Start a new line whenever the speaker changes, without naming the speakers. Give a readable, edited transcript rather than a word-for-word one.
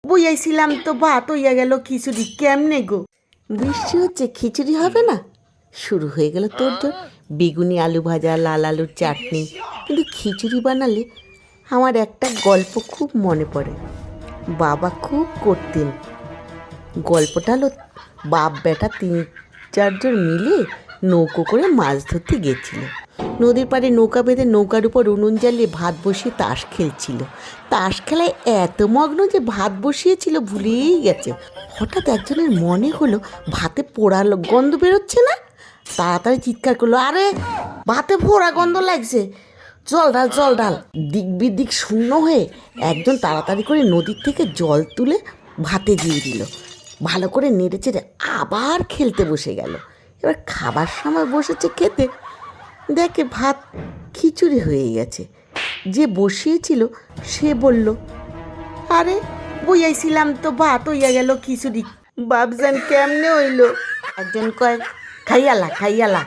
বইয়াইছিলাম তো ভাত হইয়া গেল খিচুড়ি কেমনে গো? বৃষ্টি হচ্ছে খিচুড়ি হবে না? শুরু হয়ে গেল তোর বেগুনি আলু ভাজা, লাল আলুর চাটনি। কিন্তু খিচুড়ি বানালে আমার একটা গল্প খুব মনে পড়ে। বাবা খুব করতেন। গল্পটা হলো, বাপ বেটা 3-4 জন মিলে নৌকো করে মাছ ধরতে গেছিল। নদীর পাড়ে নৌকা বেঁধে নৌকার উপর উনুন জ্বালিয়ে ভাত বসিয়ে তাস খেলছিল। তাস খেলায় এত মগ্ন যে ভাত বসিয়েছিল ভুলেই গেছে। হঠাৎ একজনের মনে হলো ভাতে পোড়া গন্ধ বেরোচ্ছে না। তাড়াতাড়ি চিৎকার করলো, আরে ভাতে পোড়া গন্ধ লাগছে, জল ঢাল। দিক বিদিক শূন্য হয়ে একজন তাড়াতাড়ি করে নদীর থেকে জল তুলে ভাতে দিয়ে দিল। ভালো করে নেড়ে চেড়ে আবার খেলতে বসে গেল। এবার খাবার সময় বসেছে খেতে, দেখে ভাত খিচুড়ি হয়ে গেছে। যে বসিয়েছিল সে বলল, আরে বইয়াইছিলাম তো ভাত হইয়া গেল খিচুড়ি, বাপজান কেমনে হইল? একজন কয়, খাইয়ালা।